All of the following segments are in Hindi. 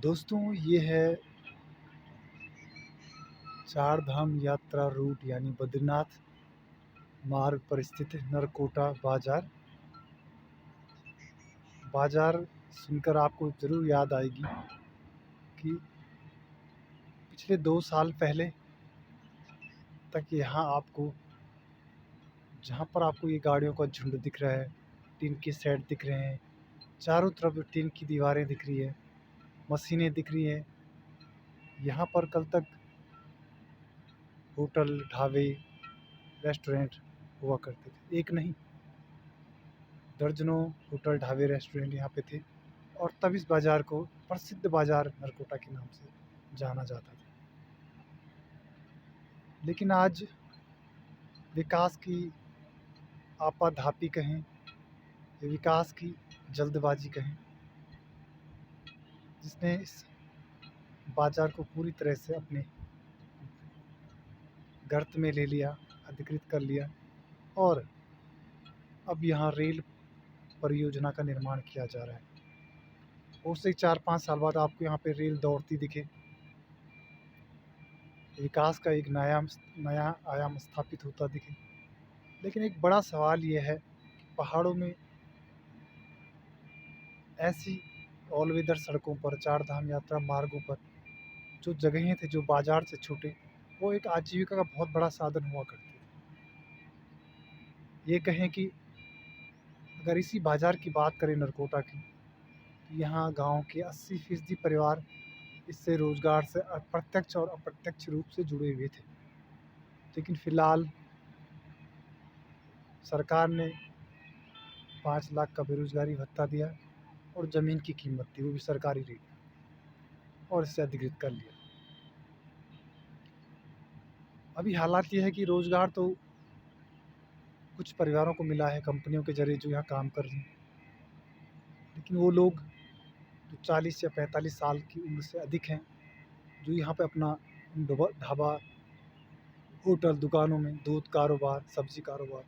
दोस्तों, ये है चार धाम यात्रा रूट यानी बद्रीनाथ मार्ग पर स्थित नरकोटा बाज़ार। बाज़ार सुनकर आपको ज़रूर याद आएगी कि पिछले 2 साल पहले तक यहाँ आपको जहाँ पर आपको ये गाड़ियों का झुंड दिख रहा है, टीन के सेट दिख रहे हैं, चारों तरफ टीन की दीवारें दिख रही है, मशीनें दिख रही हैं। यहाँ पर कल तक होटल, ढाबे, रेस्टोरेंट हुआ करते थे। एक नहीं, दर्जनों होटल, ढाबे, रेस्टोरेंट यहाँ पे थे और तब इस बाज़ार को प्रसिद्ध बाज़ार नरकोटा के नाम से जाना जाता था। लेकिन आज विकास की आपाधापी कहें या विकास की जल्दबाजी कहें, जिसने इस बाज़ार को पूरी तरह से अपने गर्त में ले लिया, अधिकृत कर लिया और अब यहाँ रेल परियोजना का निर्माण किया जा रहा है। हो से 4-5 साल बाद आपको यहाँ पे रेल दौड़ती दिखे, विकास का एक नया आयाम स्थापित होता दिखे। लेकिन एक बड़ा सवाल ये है कि पहाड़ों में ऐसी ऑल वेदर सड़कों पर, चार धाम यात्रा मार्गों पर जो जगहें थे जो बाज़ार से छूटे, वो एक आजीविका का बहुत बड़ा साधन हुआ करते थे। ये कहें कि अगर इसी बाज़ार की बात करें नरकोटा की, तो यहाँ गाँव के 80% परिवार इससे रोज़गार से अप्रत्यक्ष और अप्रत्यक्ष रूप से जुड़े हुए थे। लेकिन फ़िलहाल सरकार ने 5 लाख का बेरोज़गारी भत्ता दिया और ज़मीन की कीमत थी, वो भी सरकारी रेट, और इसे अधिकृत कर लिया। अभी हालात ये है कि रोज़गार तो कुछ परिवारों को मिला है कंपनियों के ज़रिए जो यहाँ काम कर रही हैं, लेकिन वो लोग जो 40 या 45 साल की उम्र से अधिक हैं, जो यहाँ पे अपना ढाबा, होटल, दुकानों में दूध कारोबार, सब्ज़ी कारोबार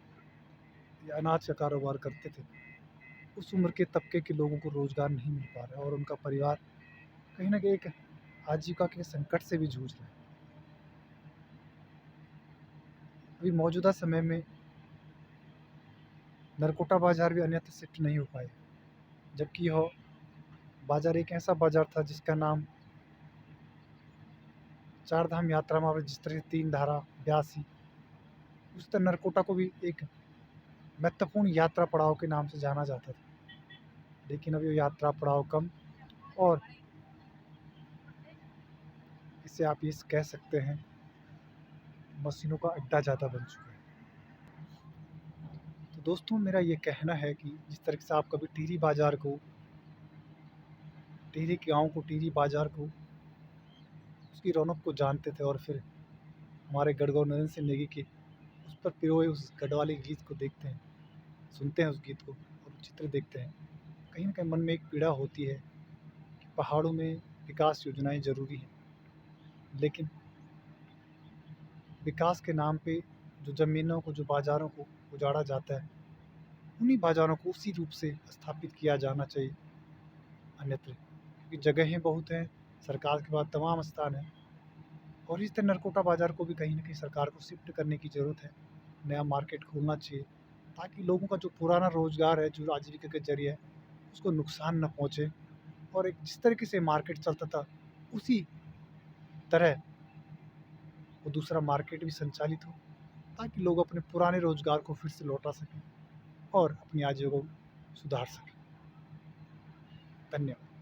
या अनाज का कारोबार करते थे, उस उम्र के तबके के लोगों को रोज़गार नहीं मिल पा रहा है और उनका परिवार कहीं न कहीं एक आजीविका के संकट से भी जूझ रहा है। अभी मौजूदा समय में नरकोटा बाज़ार भी अन्यत्र शिफ्ट नहीं हो पाए, जबकि यह बाज़ार एक ऐसा बाज़ार था जिसका नाम चार धाम यात्रा मार्ग, जिस तरह से 3 धारा 82, उस तरह नरकोटा को भी एक महत्वपूर्ण यात्रा पड़ाव के नाम से जाना जाता था। लेकिन अब ये यात्रा पड़ाव कम और इसे आप ये कह सकते हैं मशीनों का अड्डा ज़्यादा बन चुका है। तो दोस्तों, मेरा ये कहना है कि जिस तरह से आप कभी टिहरी बाज़ार को, टिहरी गाँव को, टिहरी बाज़ार को, उसकी रौनक को जानते थे और फिर हमारे गढ़गांव नरेंद्र सिंह नेगी के उस पर पिरोए उस गढ़वाली गीत को देखते हैं, सुनते हैं उस गीत को और चित्र देखते हैं, कहीं न कहीं मन में एक पीड़ा होती है कि पहाड़ों में विकास योजनाएँ ज़रूरी हैं, लेकिन विकास के नाम पे जो ज़मीनों को, जो बाज़ारों को उजाड़ा जाता है, उन्हीं बाज़ारों को उसी रूप से स्थापित किया जाना चाहिए अन्यत्र, क्योंकि जगहें बहुत हैं, सरकार के पास तमाम स्थान हैं और इस तरह नरकोटा बाज़ार को भी कहीं न कहीं सरकार को शिफ्ट करने की ज़रूरत है। नया मार्केट खोलना चाहिए ताकि लोगों का जो पुराना रोज़गार है, जो आजीविका के ज़रिए है, उसको नुकसान ना पहुँचे और एक जिस तरीके से मार्केट चलता था, उसी तरह वो दूसरा मार्केट भी संचालित हो, ताकि लोग अपने पुराने रोज़गार को फिर से लौटा सकें और अपनी आजीविका को सुधार सकें। धन्यवाद।